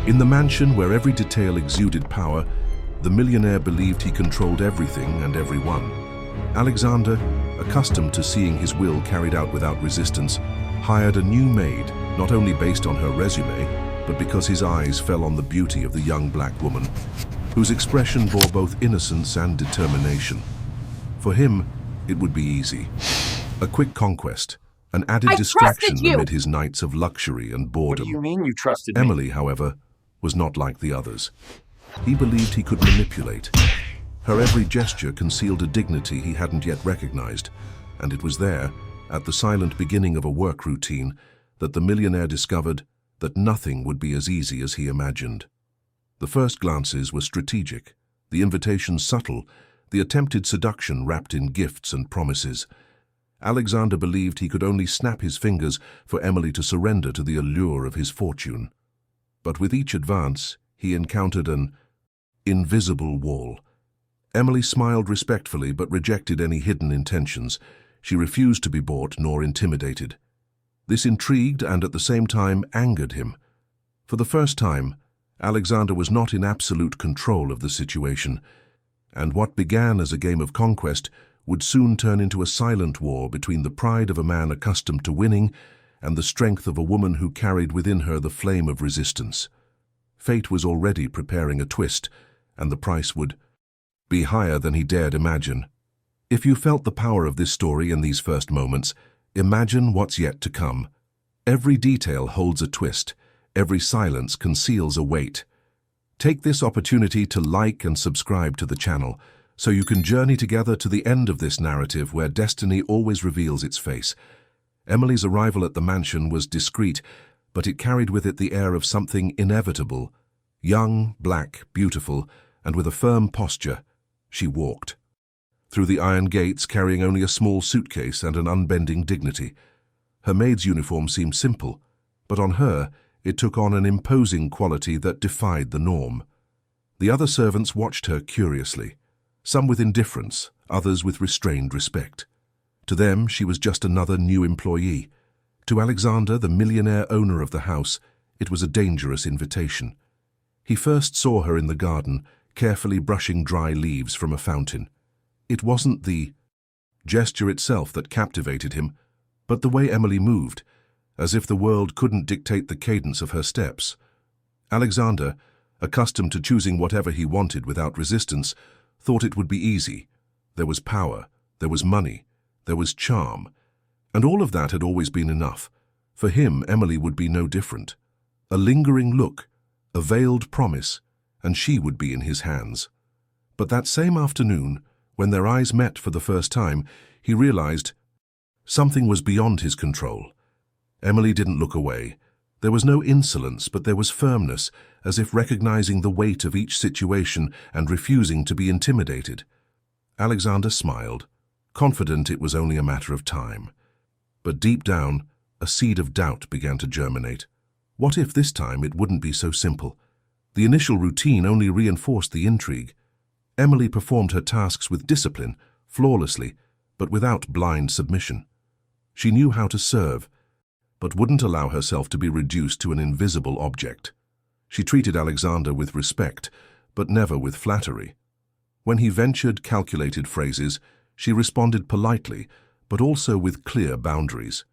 In the mansion where every detail exuded power, the millionaire believed he controlled everything and everyone. Alexander, accustomed to seeing his will carried out without resistance, hired a new maid, not only based on her resume, but because his eyes fell on the beauty of the young black woman, whose expression bore both innocence and determination. For him, it would be easy. A quick conquest, an added distraction amid his nights of luxury and boredom. What do you mean you trusted me? Emily, however, was not like the others. He believed he could manipulate. Her every gesture concealed a dignity he hadn't yet recognized, and it was there, at the silent beginning of a work routine, that the millionaire discovered that nothing would be as easy as he imagined. The first glances were strategic, the invitations subtle, the attempted seduction wrapped in gifts and promises. Alexander believed he could only snap his fingers for Emily to surrender to the allure of his fortune. But with each advance, he encountered an invisible wall. Emily smiled respectfully but rejected any hidden intentions. She refused to be bought nor intimidated. This intrigued and at the same time angered him. For the first time, Alexander was not in absolute control of the situation, and what began as a game of conquest would soon turn into a silent war between the pride of a man accustomed to winning and the strength of a woman who carried within her the flame of resistance. Fate was already preparing a twist, and the price would be higher than he dared imagine. If you felt the power of this story in these first moments, imagine what's yet to come. Every detail holds a twist. Every silence conceals a weight. Take this opportunity to like and subscribe to the channel, so you can journey together to the end of this narrative where destiny always reveals its face. Emily's arrival at the mansion was discreet, but it carried with it the air of something inevitable. Young, black, beautiful, and with a firm posture, she walked through the iron gates carrying only a small suitcase and an unbending dignity. Her maid's uniform seemed simple, but on her it took on an imposing quality that defied the norm. The other servants watched her curiously, some with indifference, others with restrained respect. To them, she was just another new employee. To Alexander, the millionaire owner of the house, it was a dangerous invitation. He first saw her in the garden, carefully brushing dry leaves from a fountain. It wasn't the gesture itself that captivated him, but the way Emily moved, as if the world couldn't dictate the cadence of her steps. Alexander, accustomed to choosing whatever he wanted without resistance, thought it would be easy. There was power, there was money, there was charm, and all of that had always been enough. For him, Emily would be no different. A lingering look, a veiled promise, and she would be in his hands. But that same afternoon, when their eyes met for the first time, he realized something was beyond his control. Emily didn't look away. There was no insolence, but there was firmness, as if recognizing the weight of each situation and refusing to be intimidated. Alexander smiled, confident it was only a matter of time. But deep down, a seed of doubt began to germinate. What if this time it wouldn't be so simple? The initial routine only reinforced the intrigue. Emily performed her tasks with discipline, flawlessly, but without blind submission. She knew how to serve, but wouldn't allow herself to be reduced to an invisible object. She treated Alexander with respect, but never with flattery. When he ventured calculated phrases, she responded politely, but also with clear boundaries.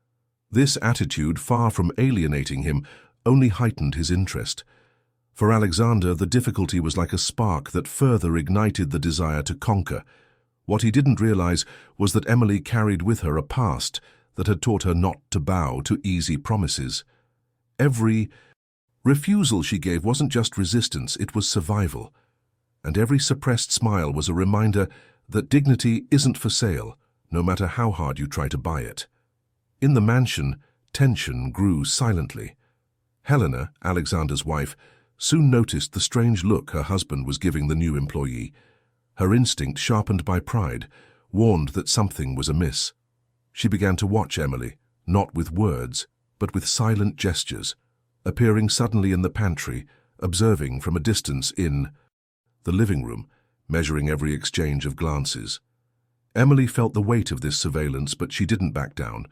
This attitude, far from alienating him, only heightened his interest. For Alexander, the difficulty was like a spark that further ignited the desire to conquer. What he didn't realize was that Emily carried with her a past that had taught her not to bow to easy promises. Every refusal she gave wasn't just resistance, it was survival. And every suppressed smile was a reminder that dignity isn't for sale, no matter how hard you try to buy it. In the mansion, tension grew silently. Helena, Alexander's wife, soon noticed the strange look her husband was giving the new employee. Her instinct, sharpened by pride, warned that something was amiss. She began to watch Emily, not with words, but with silent gestures, appearing suddenly in the pantry, observing from a distance in the living room, measuring every exchange of glances. Emily felt the weight of this surveillance, but she didn't back down.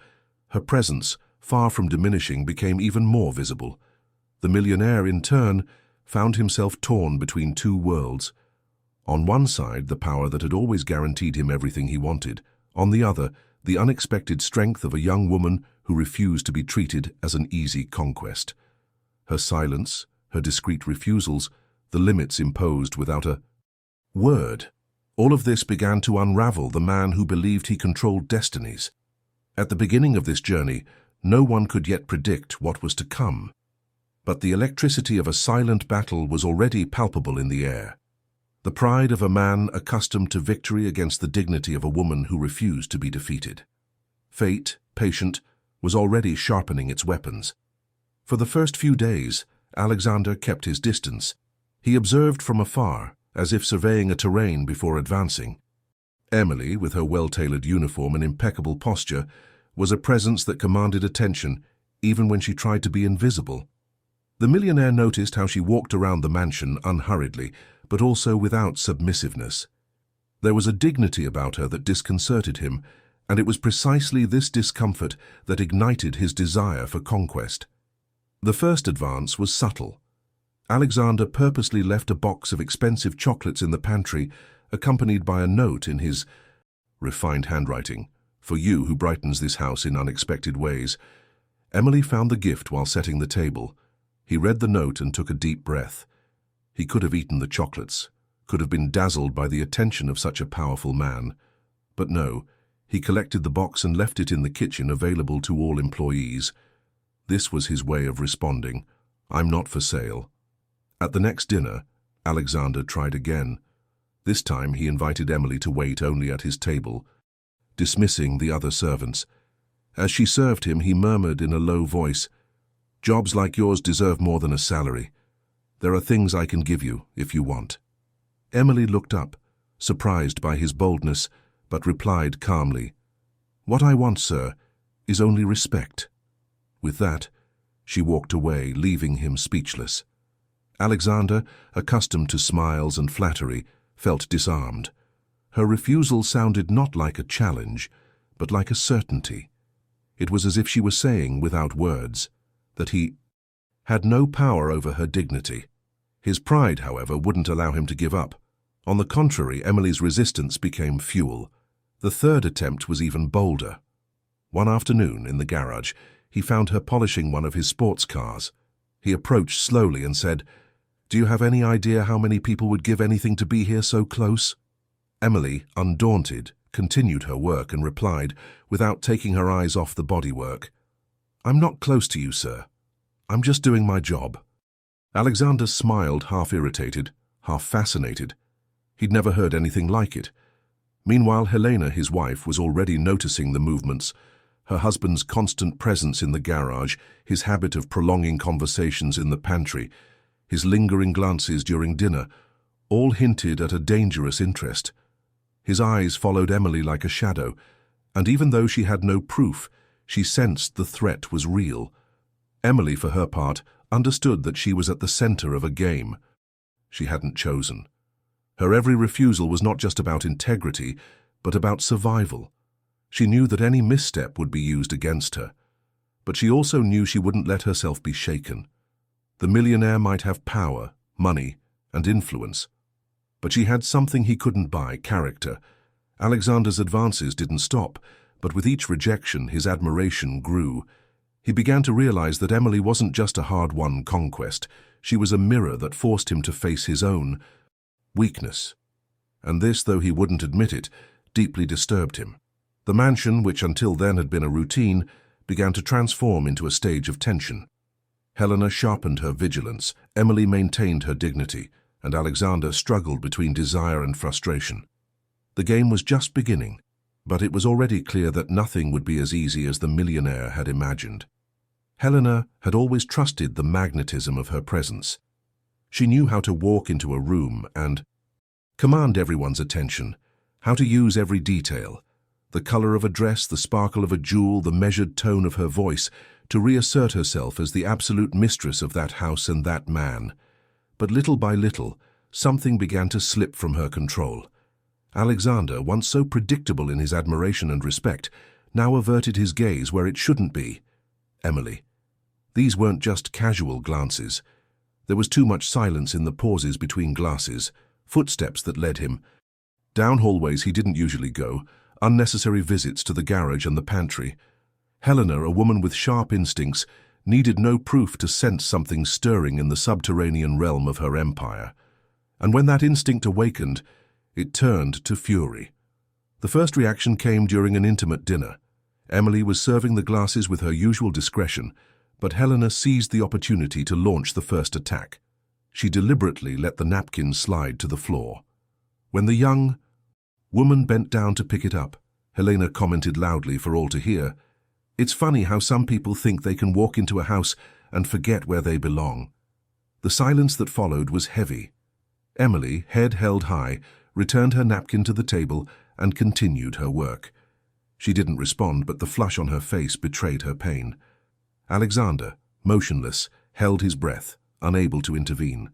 Her presence, far from diminishing, became even more visible. The millionaire, in turn, found himself torn between two worlds. On one side, the power that had always guaranteed him everything he wanted. On the other, the unexpected strength of a young woman who refused to be treated as an easy conquest. Her silence, her discreet refusals, the limits imposed without a word. All of this began to unravel the man who believed he controlled destinies. At the beginning of this journey, no one could yet predict what was to come. But the electricity of a silent battle was already palpable in the air. The pride of a man accustomed to victory against the dignity of a woman who refused to be defeated. Fate, patient, was already sharpening its weapons. For the first few days, Alexander kept his distance. He observed from afar, as if surveying a terrain before advancing. Emily, with her well-tailored uniform and impeccable posture, was a presence that commanded attention, even when she tried to be invisible. The millionaire noticed how she walked around the mansion unhurriedly, but also without submissiveness. There was a dignity about her that disconcerted him, and it was precisely this discomfort that ignited his desire for conquest. The first advance was subtle. Alexander purposely left a box of expensive chocolates in the pantry, accompanied by a note in his refined handwriting. "For you who brightens this house in unexpected ways." Emily found the gift while setting the table. He read the note and took a deep breath. He could have eaten the chocolates, could have been dazzled by the attention of such a powerful man. But no, he collected the box and left it in the kitchen, available to all employees. This was his way of responding. "I'm not for sale." At the next dinner, Alexander tried again. This time he invited Emily to wait only at his table, dismissing the other servants. As she served him, he murmured in a low voice, "Jobs like yours deserve more than a salary. There are things I can give you, if you want." Emily looked up, surprised by his boldness, but replied calmly, "What I want, sir, is only respect." With that, she walked away, leaving him speechless. Alexander, accustomed to smiles and flattery, felt disarmed. Her refusal sounded not like a challenge, but like a certainty. It was as if she were saying, without words, that he had no power over her dignity. His pride, however, wouldn't allow him to give up. On the contrary, Emily's resistance became fuel. The third attempt was even bolder. One afternoon, in the garage, he found her polishing one of his sports cars. He approached slowly and said, "Do you have any idea how many people would give anything to be here so close?" Emily, undaunted, continued her work and replied, without taking her eyes off the bodywork, "I'm not close to you, sir. I'm just doing my job." Alexander smiled, half irritated, half fascinated. He'd never heard anything like it. Meanwhile, Helena, his wife, was already noticing the movements. Her husband's constant presence in the garage, his habit of prolonging conversations in the pantry, his lingering glances during dinner, all hinted at a dangerous interest. His eyes followed Emily like a shadow, and even though she had no proof, she sensed the threat was real. Emily, for her part, understood that she was at the center of a game she hadn't chosen. Her every refusal was not just about integrity, but about survival. She knew that any misstep would be used against her, but she also knew she wouldn't let herself be shaken. The millionaire might have power, money, and influence, but she had something he couldn't buy: character. Alexander's advances didn't stop, but with each rejection, his admiration grew. He began to realize that Emily wasn't just a hard-won conquest. She was a mirror that forced him to face his own weakness. And this, though he wouldn't admit it, deeply disturbed him. The mansion, which until then had been a routine, began to transform into a stage of tension. Helena sharpened her vigilance, Emily maintained her dignity, and Alexander struggled between desire and frustration. The game was just beginning, but it was already clear that nothing would be as easy as the millionaire had imagined. Helena had always trusted the magnetism of her presence. She knew how to walk into a room and command everyone's attention, how to use every detail, the color of a dress, the sparkle of a jewel, the measured tone of her voice, to reassert herself as the absolute mistress of that house and that man. But little by little, something began to slip from her control. Alexander, once so predictable in his admiration and respect, now averted his gaze where it shouldn't be. Emily. These weren't just casual glances. There was too much silence in the pauses between glasses, footsteps that led him. Down hallways he didn't usually go, unnecessary visits to the garage and the pantry. Helena, a woman with sharp instincts, needed no proof to sense something stirring in the subterranean realm of her empire. And when that instinct awakened, it turned to fury. The first reaction came during an intimate dinner. Emily was serving the glasses with her usual discretion, but Helena seized the opportunity to launch the first attack. She deliberately let the napkin slide to the floor. When the young woman bent down to pick it up, Helena commented loudly for all to hear, "It's funny how some people think they can walk into a house and forget where they belong." The silence that followed was heavy. Emily, head held high, returned her napkin to the table and continued her work. She didn't respond, but the flush on her face betrayed her pain. Alexander, motionless, held his breath, unable to intervene.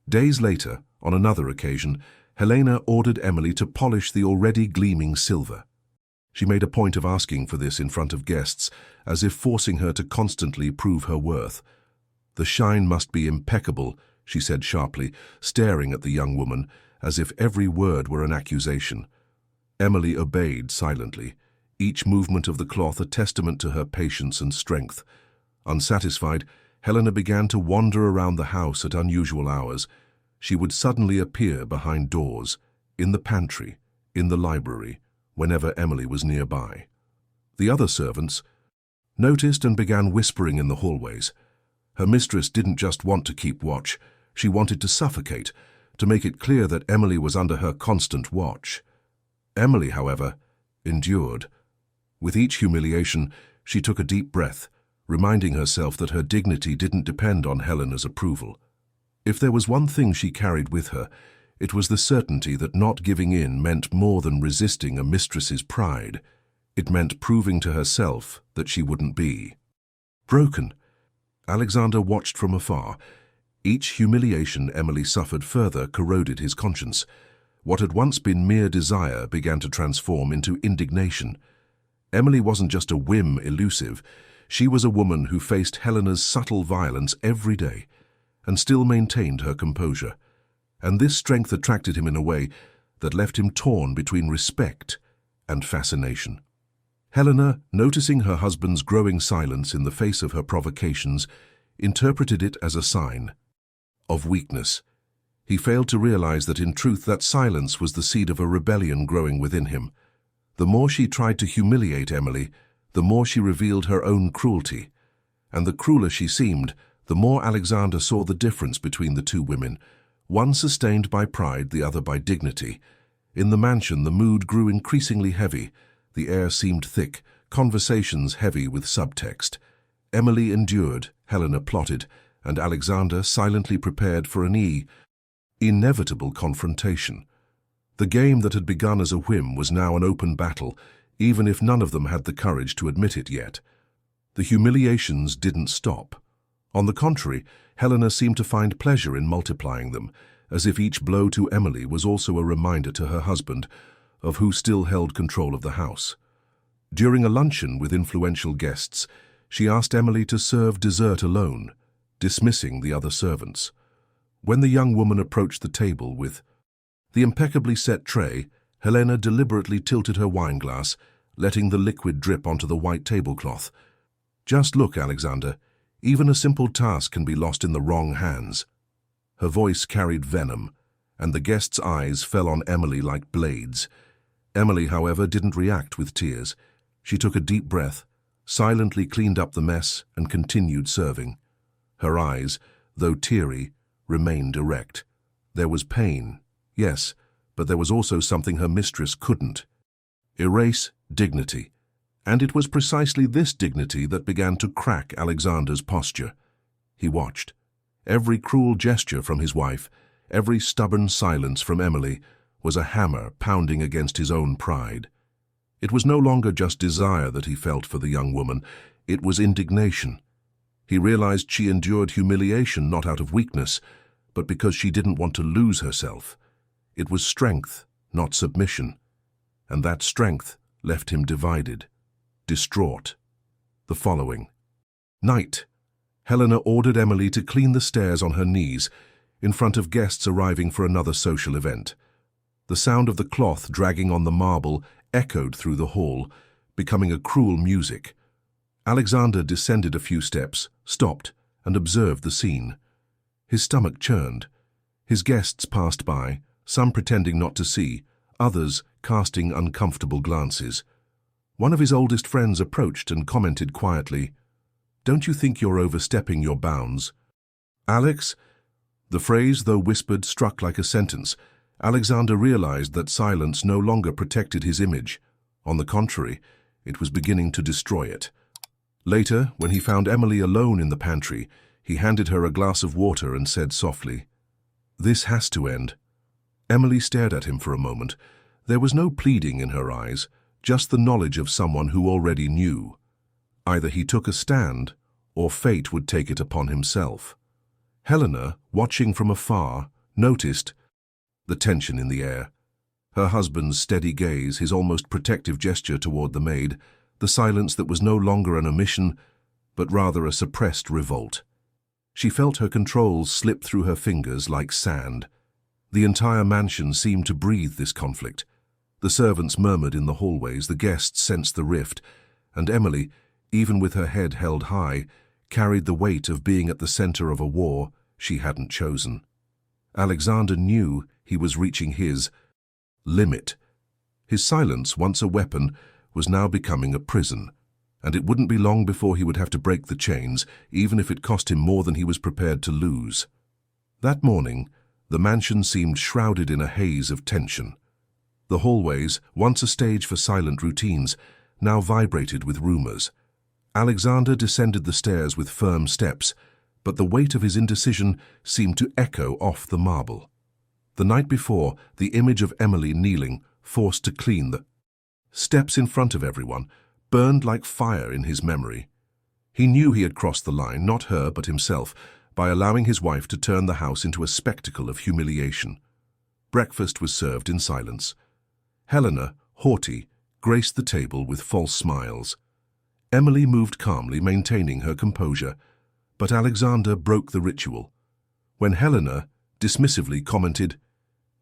Days later, on another occasion, Helena ordered Emily to polish the already gleaming silver. She made a point of asking for this in front of guests, as if forcing her to constantly prove her worth. "The shine must be impeccable," she said sharply, staring at the young woman, as if every word were an accusation. Emily obeyed silently, each movement of the cloth a testament to her patience and strength. Unsatisfied, Helena began to wander around the house at unusual hours. She would suddenly appear behind doors, in the pantry, in the library, whenever Emily was nearby. The other servants noticed and began whispering in the hallways. Her mistress didn't just want to keep watch, she wanted to suffocate, to make it clear that Emily was under her constant watch. Emily, however, endured. With each humiliation, she took a deep breath, reminding herself that her dignity didn't depend on Helena's approval. If there was one thing she carried with her, it was the certainty that not giving in meant more than resisting a mistress's pride. It meant proving to herself that she wouldn't be broken. Alexander watched from afar. Each humiliation Emily suffered further corroded his conscience. What had once been mere desire began to transform into indignation. Emily wasn't just a whim elusive. She was a woman who faced Helena's subtle violence every day and still maintained her composure. And this strength attracted him in a way that left him torn between respect and fascination. Helena, noticing her husband's growing silence in the face of her provocations, interpreted it as a sign of weakness. He failed to realize that in truth that silence was the seed of a rebellion growing within him. The more she tried to humiliate Emily, the more she revealed her own cruelty. And the crueler she seemed, the more Alexander saw the difference between the two women, one sustained by pride, the other by dignity. In the mansion, the mood grew increasingly heavy. The air seemed thick, conversations heavy with subtext. Emily endured, Helena plotted, and Alexander silently prepared for an inevitable confrontation. The game that had begun as a whim was now an open battle, even if none of them had the courage to admit it yet. The humiliations didn't stop. On the contrary, Helena seemed to find pleasure in multiplying them, as if each blow to Emily was also a reminder to her husband of who still held control of the house. During a luncheon with influential guests, she asked Emily to serve dessert alone, dismissing the other servants. When the young woman approached the table with the impeccably set tray, Helena deliberately tilted her wineglass, letting the liquid drip onto the white tablecloth. "Just look, Alexander. Even a simple task can be lost in the wrong hands." Her voice carried venom, and the guests' eyes fell on Emily like blades. Emily, however, didn't react with tears. She took a deep breath, silently cleaned up the mess, and continued serving. Her eyes, though teary, remained erect. There was pain, yes, but there was also something her mistress couldn't erase: dignity. And it was precisely this dignity that began to crack Alexander's posture. He watched. Every cruel gesture from his wife, every stubborn silence from Emily, was a hammer pounding against his own pride. It was no longer just desire that he felt for the young woman, it was indignation. He realized she endured humiliation not out of weakness, but because she didn't want to lose herself. It was strength, not submission. And that strength left him divided, distraught. The following night, Helena ordered Emily to clean the stairs on her knees, in front of guests arriving for another social event. The sound of the cloth dragging on the marble echoed through the hall, becoming a cruel music. Alexander descended a few steps, stopped, and observed the scene. His stomach churned. His guests passed by, some pretending not to see, others casting uncomfortable glances. One of his oldest friends approached and commented quietly, "Don't you think you're overstepping your bounds?" "Alex?" The phrase, though whispered, struck like a sentence. Alexander realized that silence no longer protected his image. On the contrary, it was beginning to destroy it. Later, when he found Emily alone in the pantry, he handed her a glass of water and said softly, "This has to end." Emily stared at him for a moment. There was no pleading in her eyes, just the knowledge of someone who already knew. Either he took a stand, or fate would take it upon himself. Helena, watching from afar, noticed the tension in the air. Her husband's steady gaze, his almost protective gesture toward the maid, the silence that was no longer an omission, but rather a suppressed revolt. She felt her controls slip through her fingers like sand. The entire mansion seemed to breathe this conflict. The servants murmured in the hallways, the guests sensed the rift, and Emily, even with her head held high, carried the weight of being at the center of a war she hadn't chosen. Alexander knew he was reaching his limit. His silence, once a weapon, was now becoming a prison, and it wouldn't be long before he would have to break the chains, even if it cost him more than he was prepared to lose. That morning, the mansion seemed shrouded in a haze of tension. The hallways, once a stage for silent routines, now vibrated with rumors. Alexander descended the stairs with firm steps, but the weight of his indecision seemed to echo off the marble. The night before, the image of Emily kneeling, forced to clean the steps in front of everyone, burned like fire in his memory. He knew he had crossed the line, not her but himself, by allowing his wife to turn the house into a spectacle of humiliation. Breakfast was served in silence. Helena, haughty, graced the table with false smiles. Emily moved calmly, maintaining her composure, but Alexander broke the ritual. When Helena dismissively commented,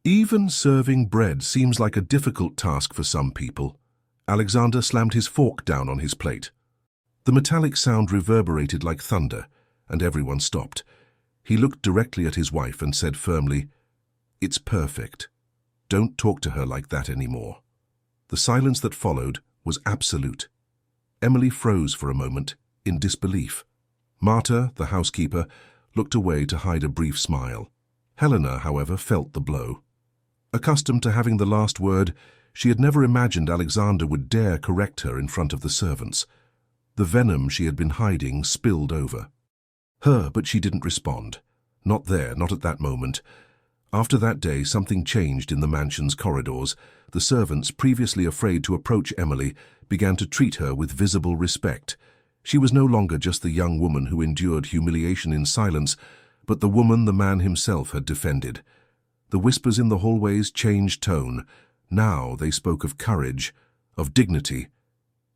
"Even serving bread seems like a difficult task for some people," Alexander slammed his fork down on his plate. The metallic sound reverberated like thunder, and everyone stopped. He looked directly at his wife and said firmly, "It's perfect. Don't talk to her like that anymore." The silence that followed was absolute. Emily froze for a moment, in disbelief. Marta, the housekeeper, looked away to hide a brief smile. Helena, however, felt the blow. Accustomed to having the last word, she had never imagined Alexander would dare correct her in front of the servants. The venom she had been hiding spilled over her, but she didn't respond. Not there, not at that moment. After that day, something changed in the mansion's corridors. The servants, previously afraid to approach Emily, began to treat her with visible respect. She was no longer just the young woman who endured humiliation in silence, but the woman the man himself had defended. The whispers in the hallways changed tone. Now they spoke of courage, of dignity.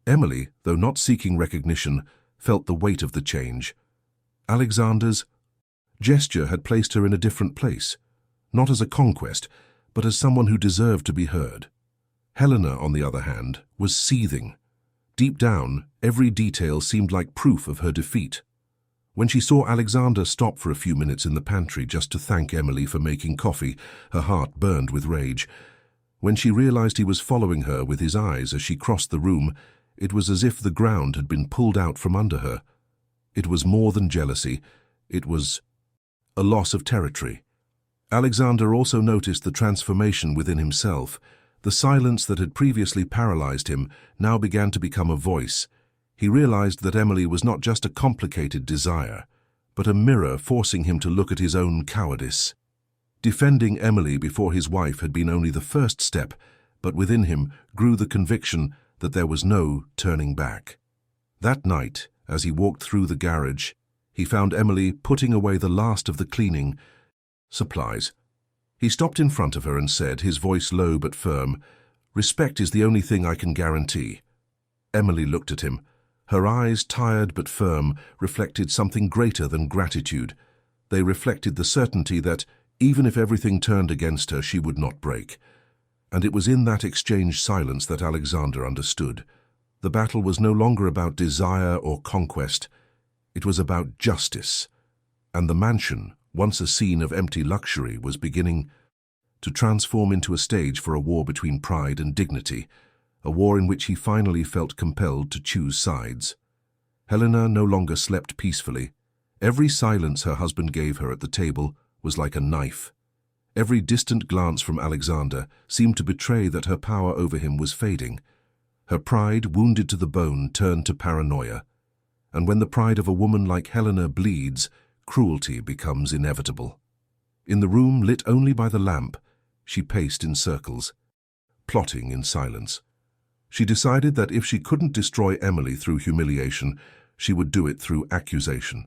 Emily, though not seeking recognition, felt the weight of the change. Alexander's gesture had placed her in a different place, not as a conquest, but as someone who deserved to be heard. Helena, on the other hand, was seething. Deep down, every detail seemed like proof of her defeat. When she saw Alexander stop for a few minutes in the pantry just to thank Emily for making coffee, her heart burned with rage. When she realized he was following her with his eyes as she crossed the room, it was as if the ground had been pulled out from under her. It was more than jealousy. It was a loss of territory. Alexander also noticed the transformation within himself. The silence that had previously paralyzed him now began to become a voice. He realized that Emily was not just a complicated desire, but a mirror forcing him to look at his own cowardice. Defending Emily before his wife had been only the first step, but within him grew the conviction that there was no turning back. That night, as he walked through the garage, he found Emily putting away the last of the cleaning supplies. He stopped in front of her and said, his voice low but firm, "Respect is the only thing I can guarantee." Emily looked at him, Her eyes, tired but firm, reflected something greater than gratitude. They reflected the certainty that, even if everything turned against her, she would not break. And it was in that exchanged silence that Alexander understood. The battle was no longer about desire or conquest. It was about justice. And the mansion, once a scene of empty luxury, was beginning to transform into a stage for a war between pride and dignity, a war in which he finally felt compelled to choose sides. Helena no longer slept peacefully. Every silence her husband gave her at the table was like a knife. Every distant glance from Alexander seemed to betray that her power over him was fading. Her pride, wounded to the bone, turned to paranoia. And when the pride of a woman like Helena bleeds, cruelty becomes inevitable. In the room lit only by the lamp, she paced in circles, plotting in silence. She decided that if she couldn't destroy Emily through humiliation, she would do it through accusation.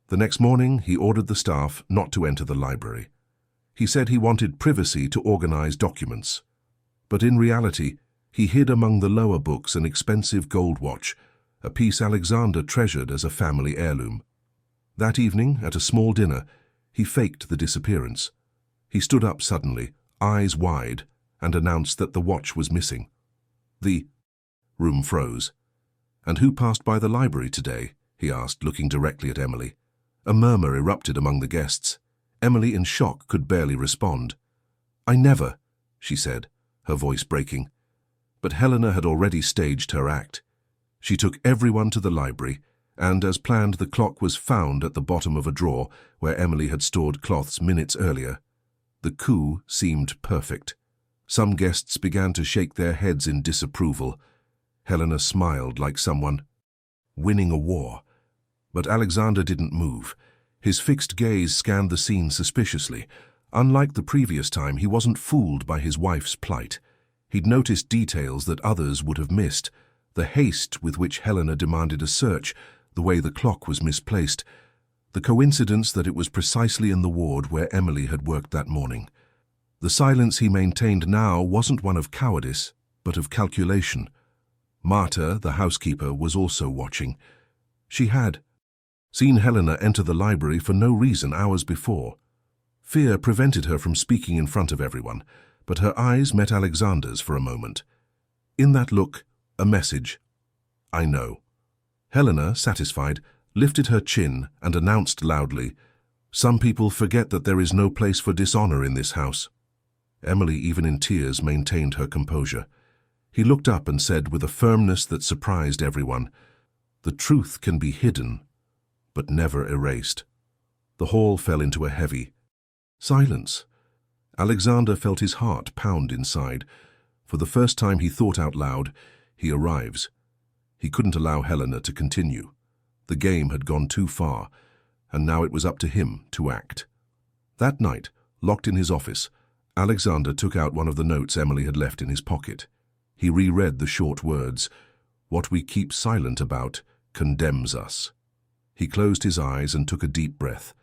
The next morning, he ordered the staff not to enter the library. He said he wanted privacy to organize documents. But in reality, he hid among the lower books an expensive gold watch, a piece Alexander treasured as a family heirloom. That evening, at a small dinner, he faked the disappearance. He stood up suddenly, eyes wide, and announced that the watch was missing. The room froze. "And who passed by the library today?" he asked, looking directly at Emily. A murmur erupted among the guests. Emily, in shock, could barely respond. "I never," she said, her voice breaking. But Helena had already staged her act. She took everyone to the library, and as planned, the clock was found at the bottom of a drawer where Emily had stored cloths minutes earlier. The coup seemed perfect. Some guests began to shake their heads in disapproval. Helena smiled like someone winning a war. But Alexander didn't move. His fixed gaze scanned the scene suspiciously. Unlike the previous time, he wasn't fooled by his wife's plight. He'd noticed details that others would have missed. The haste with which Helena demanded a search, the way the clock was misplaced, the coincidence that it was precisely in the ward where Emily had worked that morning. The silence he maintained now wasn't one of cowardice, but of calculation. Marta, the housekeeper, was also watching. She had seen Helena enter the library for no reason hours before. Fear prevented her from speaking in front of everyone, but her eyes met Alexander's for a moment. In that look, a message. "I know." Helena, satisfied, lifted her chin and announced loudly, "Some people forget that there is no place for dishonor in this house." Emily, even in tears, maintained her composure. He looked up and said with a firmness that surprised everyone, "The truth can be hidden, but never erased." The hall fell into a heavy silence. Alexander felt his heart pound inside. For the first time he thought out loud, "He arrives." He couldn't allow Helena to continue. The game had gone too far, and now it was up to him to act. That night, locked in his office, Alexander took out one of the notes Emily had left in his pocket. He reread the short words, "What we keep silent about condemns us." He closed his eyes and took a deep breath.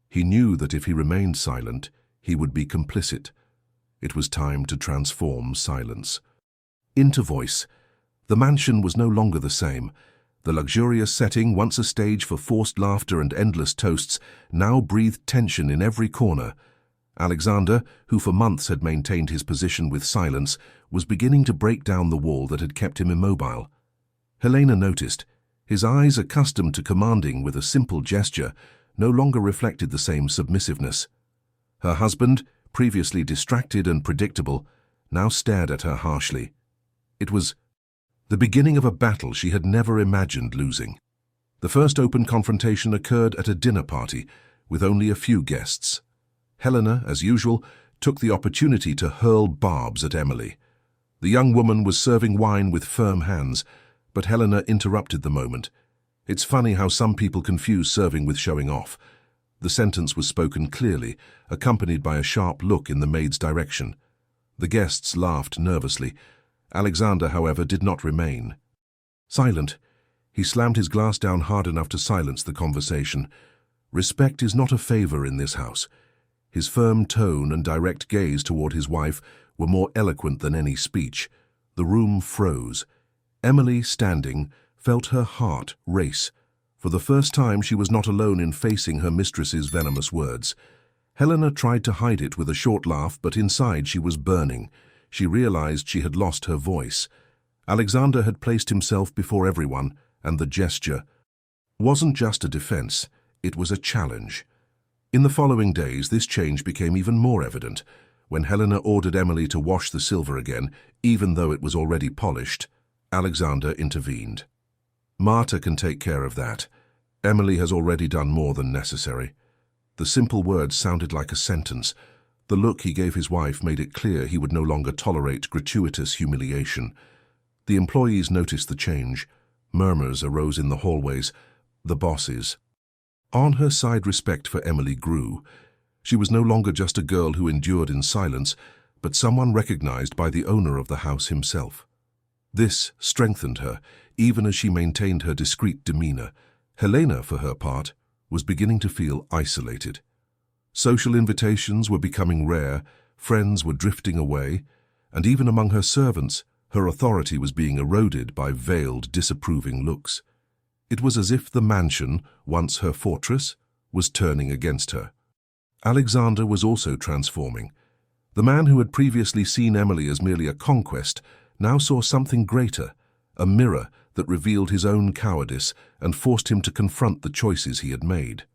He knew that if he remained silent, he would be complicit. It was time to transform silence into voice. The mansion was no longer the same. The luxurious setting, once a stage for forced laughter and endless toasts, now breathed tension in every corner. Alexander, who for months had maintained his position with silence, was beginning to break down the wall that had kept him immobile. Helena noticed. His eyes, accustomed to commanding with a simple gesture, no longer reflected the same submissiveness. Her husband, previously distracted and predictable, now stared at her harshly. It was the beginning of a battle she had never imagined losing. The first open confrontation occurred at a dinner party, with only a few guests. Helena, as usual, took the opportunity to hurl barbs at Emily. The young woman was serving wine with firm hands, but Helena interrupted the moment. "It's funny how some people confuse serving with showing off." The sentence was spoken clearly, accompanied by a sharp look in the maid's direction. The guests laughed nervously. Alexander, however, did not remain silent. He slammed his glass down hard enough to silence the conversation. Respect is not a favor in this house. His firm tone and direct gaze toward his wife were more eloquent than any speech. The room froze. Emily, standing, felt her heart race. For the first time, she was not alone in facing her mistress's venomous words. Helena tried to hide it with a short laugh, but inside she was burning. She realized she had lost her voice. Alexander had placed himself before everyone, and the gesture wasn't just a defense, it was a challenge. In the following days, this change became even more evident. When Helena ordered Emily to wash the silver again, even though it was already polished, Alexander intervened. "Marta can take care of that. Emily has already done more than necessary." The simple words sounded like a sentence. The look he gave his wife made it clear he would no longer tolerate gratuitous humiliation. The employees noticed the change. Murmurs arose in the hallways. The bosses. On her side, respect for Emily grew. She was no longer just a girl who endured in silence, but someone recognized by the owner of the house himself. This strengthened her, even as she maintained her discreet demeanor. Helena, for her part, was beginning to feel isolated. Social invitations were becoming rare, friends were drifting away, and even among her servants, her authority was being eroded by veiled, disapproving looks. It was as if the mansion, once her fortress, was turning against her. Alexander was also transforming. The man who had previously seen Emily as merely a conquest now saw something greater, a mirror that revealed his own cowardice and forced him to confront the choices he had made.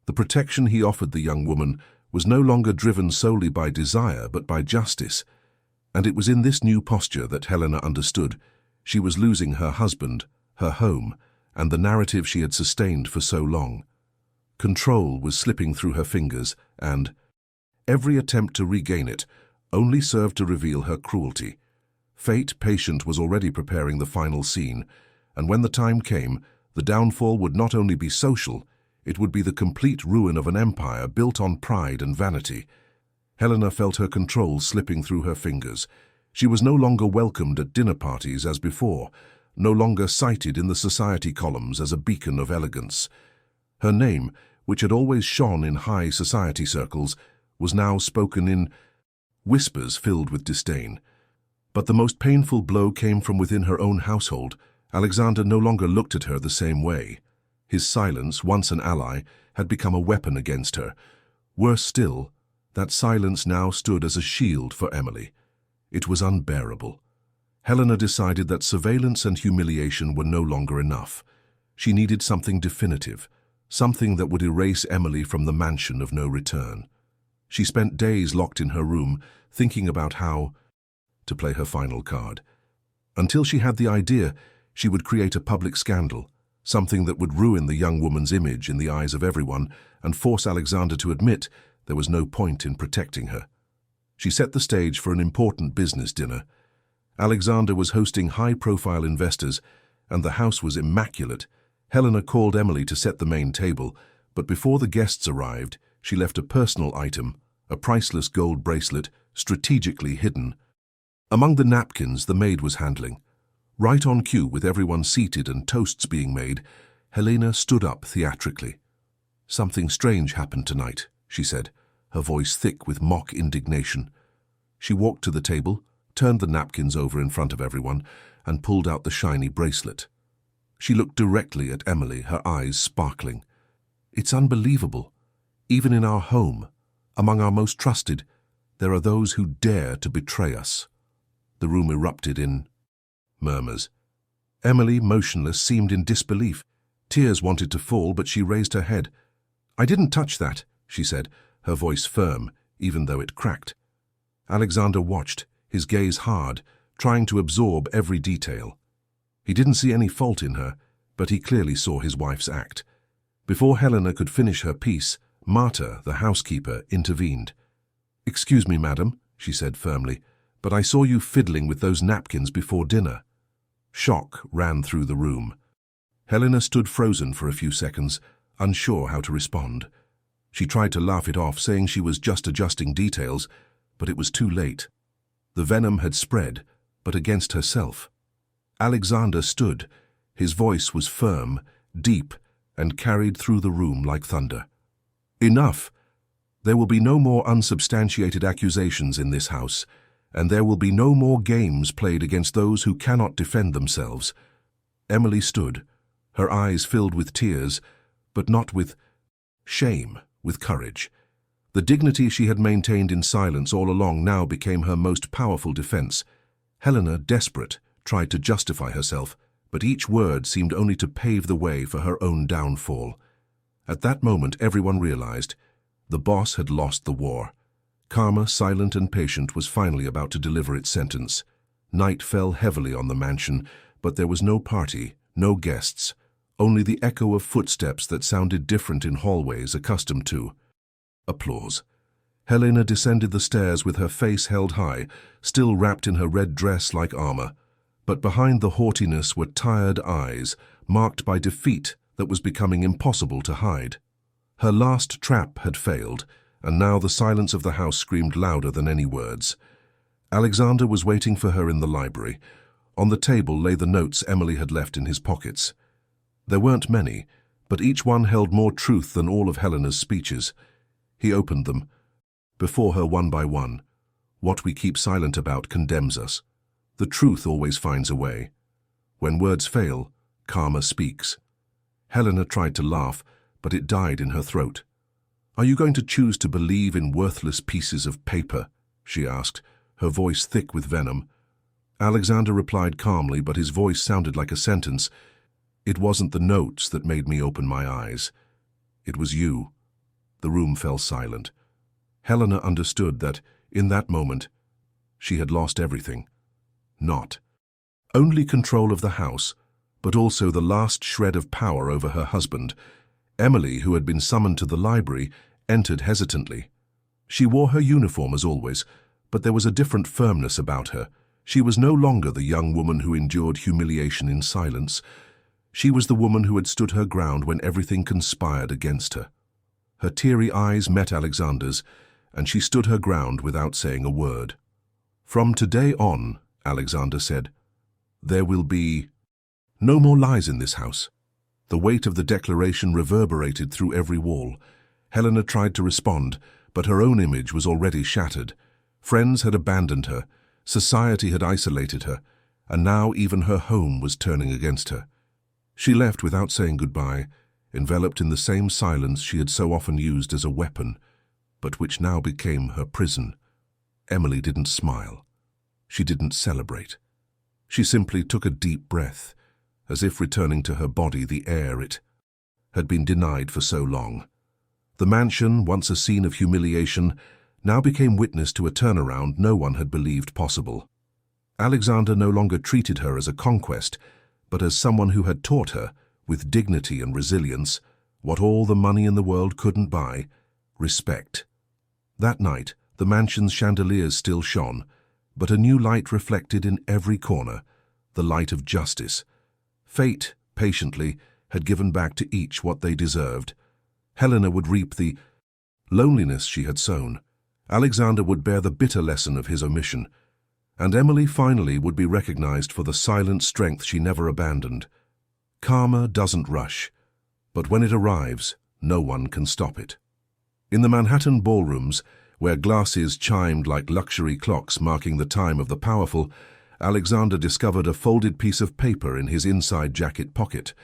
The protection he offered the young woman was no longer driven solely by desire but by justice, and it was in this new posture that Helena understood she was losing her husband, her home, and the narrative she had sustained for so long. Control was slipping through her fingers, and every attempt to regain it only served to reveal her cruelty. Fate, patient, was already preparing the final scene, and when the time came, the downfall would not only be social, it would be the complete ruin of an empire built on pride and vanity. Helena felt her control slipping through her fingers. She was no longer welcomed at dinner parties as before, no longer cited in the society columns as a beacon of elegance. Her name, which had always shone in high society circles, was now spoken in whispers filled with disdain. But the most painful blow came from within her own household. Alexander no longer looked at her the same way. His silence, once an ally, had become a weapon against her. Worse still, that silence now stood as a shield for Emily. It was unbearable. Helena decided that surveillance and humiliation were no longer enough. She needed something definitive, something that would erase Emily from the mansion of no return. She spent days locked in her room, thinking about how to play her final card. Until she had the idea, she would create a public scandal, something that would ruin the young woman's image in the eyes of everyone and force Alexander to admit there was no point in protecting her. She set the stage for an important business dinner. Alexander was hosting high-profile investors, and the house was immaculate. Helena called Emily to set the main table, but before the guests arrived, she left a personal item, a priceless gold bracelet, strategically hidden. Among the napkins the maid was handling. Right on cue, with everyone seated and toasts being made, Helena stood up theatrically. "Something strange happened tonight," she said, her voice thick with mock indignation. She walked to the table, turned the napkins over in front of everyone, and pulled out the shiny bracelet. She looked directly at Emily, her eyes sparkling. "It's unbelievable. Even in our home, among our most trusted, there are those who dare to betray us." The room erupted in murmurs. Emily, motionless, seemed in disbelief. Tears wanted to fall, but she raised her head. "I didn't touch that," she said, her voice firm, even though it cracked. Alexander watched, his gaze hard, trying to absorb every detail. He didn't see any fault in her, but he clearly saw his wife's act. Before Helena could finish her piece, Marta, the housekeeper, intervened. "Excuse me, madam," she said firmly, "but I saw you fiddling with those napkins before dinner." Shock ran through the room. Helena stood frozen for a few seconds, unsure how to respond. She tried to laugh it off, saying she was just adjusting details, but it was too late. The venom had spread, but against herself. Alexander stood. His voice was firm, deep, and carried through the room like thunder. "Enough! There will be no more unsubstantiated accusations in this house, and there will be no more games played against those who cannot defend themselves." Emily stood, her eyes filled with tears, but not with shame, with courage. The dignity she had maintained in silence all along now became her most powerful defense. Helena, desperate, tried to justify herself, but each word seemed only to pave the way for her own downfall. At that moment, everyone realized the boss had lost the war. Karma, silent and patient, was finally about to deliver its sentence. Night fell heavily on the mansion, but there was no party, no guests, only the echo of footsteps that sounded different in hallways accustomed to applause. Helena descended the stairs with her face held high, still wrapped in her red dress like armor. But behind the haughtiness were tired eyes, marked by defeat that was becoming impossible to hide. Her last trap had failed, and now the silence of the house screamed louder than any words. Alexander was waiting for her in the library. On the table lay the notes Emily had left in his pockets. There weren't many, but each one held more truth than all of Helena's speeches. He opened them. Before her, one by one. What we keep silent about condemns us. The truth always finds a way. When words fail, karma speaks. Helena tried to laugh, but it died in her throat. "Are you going to choose to believe in worthless pieces of paper?" she asked, her voice thick with venom. Alexander replied calmly, but his voice sounded like a sentence. "It wasn't the notes that made me open my eyes. It was you." The room fell silent. Helena understood that, in that moment, she had lost everything. Not only control of the house, but also the last shred of power over her husband. Emily, who had been summoned to the library, entered hesitantly. She wore her uniform as always, but there was a different firmness about her. She was no longer the young woman who endured humiliation in silence. She was the woman who had stood her ground when everything conspired against her. Her teary eyes met Alexander's, and she stood her ground without saying a word. "From today on," Alexander said, "there will be no more lies in this house." The weight of the declaration reverberated through every wall. Helena tried to respond, but her own image was already shattered. Friends had abandoned her, society had isolated her, and now even her home was turning against her. She left without saying goodbye, enveloped in the same silence she had so often used as a weapon, but which now became her prison. Emily didn't smile. She didn't celebrate. She simply took a deep breath, as if returning to her body the air it had been denied for so long. The mansion, once a scene of humiliation, now became witness to a turnaround no one had believed possible. Alexander no longer treated her as a conquest, but as someone who had taught her, with dignity and resilience, what all the money in the world couldn't buy: respect. That night, the mansion's chandeliers still shone, but a new light reflected in every corner, the light of justice. Fate, patiently, had given back to each what they deserved. Helena would reap the loneliness she had sown. Alexander would bear the bitter lesson of his omission. And Emily finally would be recognized for the silent strength she never abandoned. Karma doesn't rush, but when it arrives, no one can stop it. In the Manhattan ballrooms, where glasses chimed like luxury clocks marking the time of the powerful, Alexander discovered a folded piece of paper in his inside jacket pocket.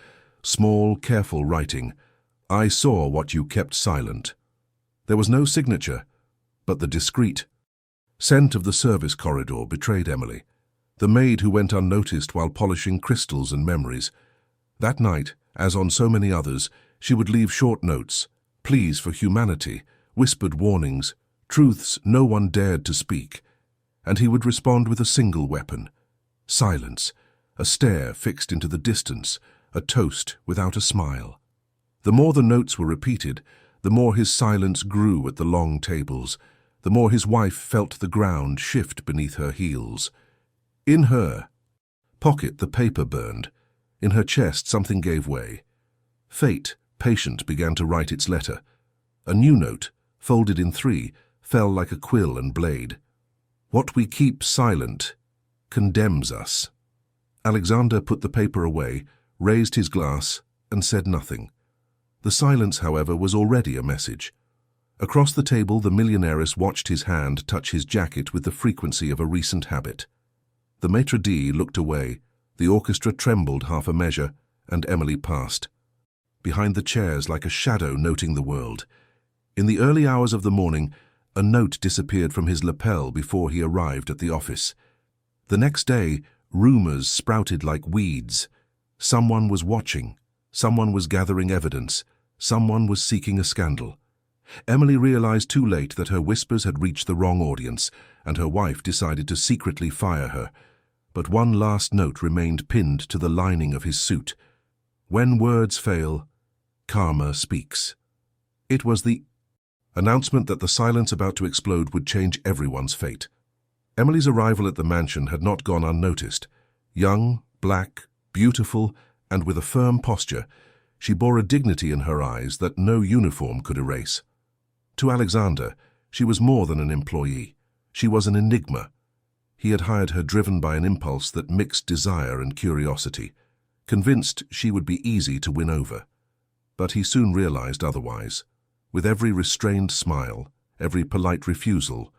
Small, careful writing. "I saw what you kept silent." There was no signature, but the discreet scent of the service corridor betrayed Emily, the maid who went unnoticed while polishing crystals and memories. That night, as on so many others, she would leave short notes, pleas for humanity, whispered warnings, truths no one dared to speak, and he would respond with a single weapon: silence, a stare fixed into the distance, a toast without a smile. The more the notes were repeated, the more his silence grew at the long tables, the more his wife felt the ground shift beneath her heels. In her pocket the paper burned. In her chest something gave way. Fate, patient, began to write its letter. A new note, folded in three, fell like a quill and blade. "What we keep silent condemns us." Alexander put the paper away, raised his glass, and said nothing. The silence, however, was already a message. Across the table, the millionairess watched his hand touch his jacket with the frequency of a recent habit. The maitre d' looked away, The orchestra trembled half a measure, and Emily passed, behind the chairs like a shadow noting the world. In the early hours of the morning, a note disappeared from his lapel before he arrived at the office. The next day, rumors sprouted like weeds. Someone was watching, someone was gathering evidence, someone was seeking a scandal. Emily realized too late that her whispers had reached the wrong audience, and her wife decided to secretly fire her. But one last note remained pinned to the lining of his suit. When words fail, karma speaks. It was the announcement that the silence about to explode would change everyone's fate. Emily's arrival at the mansion had not gone unnoticed. Young, black, beautiful, and with a firm posture, she bore a dignity in her eyes that no uniform could erase. To Alexander, she was more than an employee. She was an enigma. He had hired her driven by an impulse that mixed desire and curiosity, convinced she would be easy to win over. But he soon realized otherwise. With every restrained smile, every polite refusal,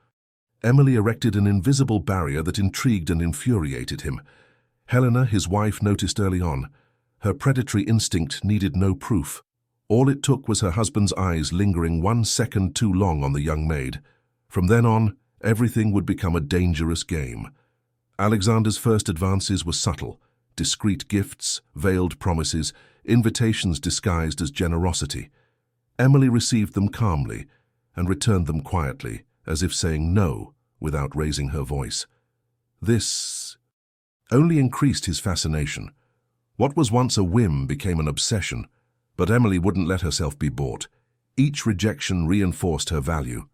Emily erected an invisible barrier that intrigued and infuriated him. Helena, his wife, noticed early on. Her predatory instinct needed no proof. All it took was her husband's eyes lingering 1 second too long on the young maid. From then on, everything would become a dangerous game. Alexander's first advances were subtle, discreet gifts, veiled promises, invitations disguised as generosity. Emily received them calmly and returned them quietly, as if saying no without raising her voice. This only increased his fascination. What was once a whim became an obsession, but Emily wouldn't let herself be bought. Each rejection reinforced her value.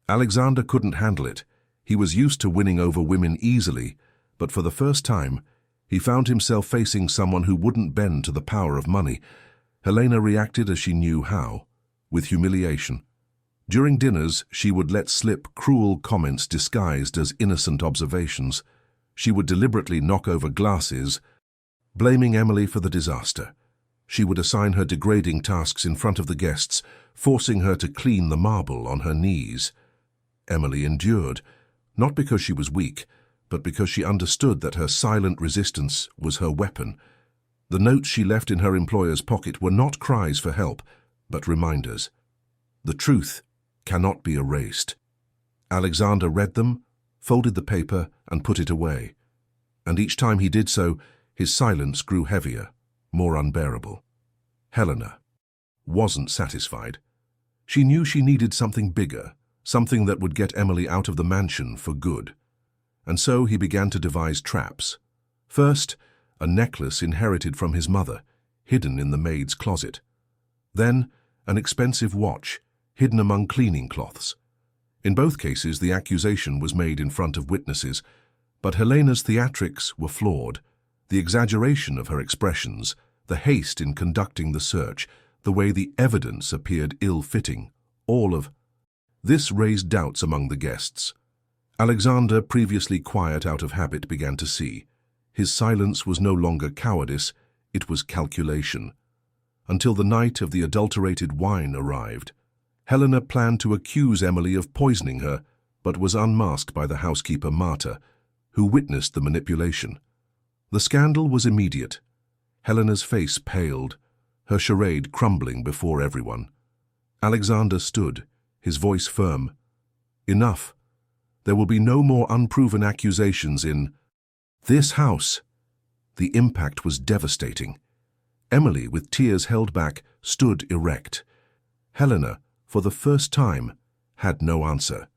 Alexander couldn't handle it. He was used to winning over women easily, but for the first time, he found himself facing someone who wouldn't bend to the power of money. Helena reacted as she knew how, with humiliation. During dinners, she would let slip cruel comments disguised as innocent observations. She would deliberately knock over glasses, blaming Emily for the disaster. She would assign her degrading tasks in front of the guests, forcing her to clean the marble on her knees. Emily endured, not because she was weak, but because she understood that her silent resistance was her weapon. The notes she left in her employer's pocket were not cries for help, but reminders. The truth cannot be erased. Alexander read them, folded the paper, and put it away. And each time he did so, his silence grew heavier, more unbearable. Helena wasn't satisfied. She knew she needed something bigger, something that would get Emily out of the mansion for good. And so he began to devise traps. First, a necklace inherited from his mother, hidden in the maid's closet. Then, an expensive watch, hidden among cleaning cloths. In both cases, the accusation was made in front of witnesses, but Helena's theatrics were flawed. The exaggeration of her expressions, the haste in conducting the search, the way the evidence appeared ill-fitting, all of this raised doubts among the guests. Alexander, previously quiet out of habit, began to see. His silence was no longer cowardice, it was calculation. Until the night of the adulterated wine arrived. Helena planned to accuse Emily of poisoning her, but was unmasked by the housekeeper Marta, who witnessed the manipulation. The scandal was immediate. Helena's face paled, her charade crumbling before everyone. Alexander stood, his voice firm. Enough. There will be no more unproven accusations in this house. The impact was devastating. Emily, with tears held back, stood erect. Helena, for the first time, had no answer.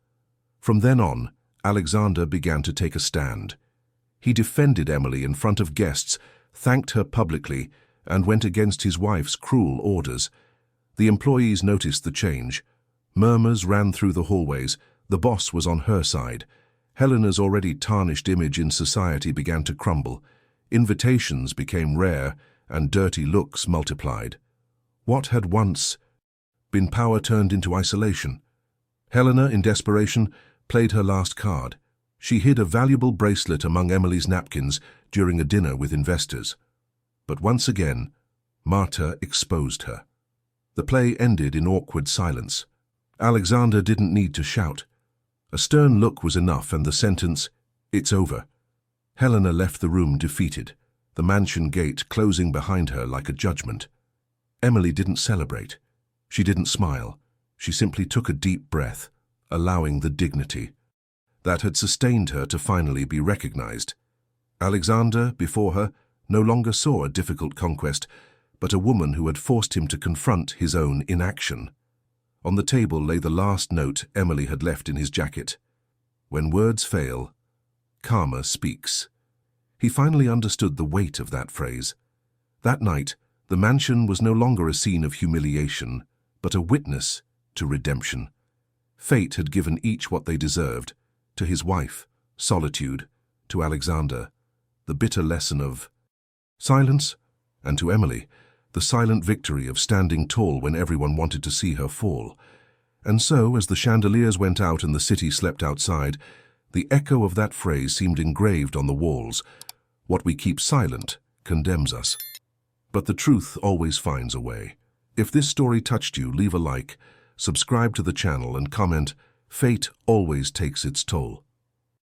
From then on, Alexander began to take a stand. He defended Emily in front of guests, thanked her publicly, and went against his wife's cruel orders. The employees noticed the change. Murmurs ran through the hallways. The boss was on her side. Helena's already tarnished image in society began to crumble. Invitations became rare, and dirty looks multiplied. What had once been power turned into isolation. Helena, in desperation, played her last card. She hid a valuable bracelet among Emily's napkins during a dinner with investors. But once again, Marta exposed her. The play ended in awkward silence. Alexander didn't need to shout. A stern look was enough, and the sentence, "It's over." Helena left the room defeated. the mansion gate closing behind her like a judgment. Emily didn't celebrate. She didn't smile. She simply took a deep breath, allowing the dignity that had sustained her to finally be recognized. Alexander, before her, no longer saw a difficult conquest, but a woman who had forced him to confront his own inaction. On the table lay the last note Emily had left in his jacket. When words fail, karma speaks. He finally understood the weight of that phrase. That night, the mansion was no longer a scene of humiliation, but a witness to redemption. Fate had given each what they deserved, to his wife, solitude, to Alexander, the bitter lesson of silence, and to Emily, the silent victory of standing tall when everyone wanted to see her fall. And so, as the chandeliers went out and the city slept outside, the echo of that phrase seemed engraved on the walls. What we keep silent condemns us. But the truth always finds a way. If this story touched you, leave a like, subscribe to the channel and comment, "Fate always takes its toll."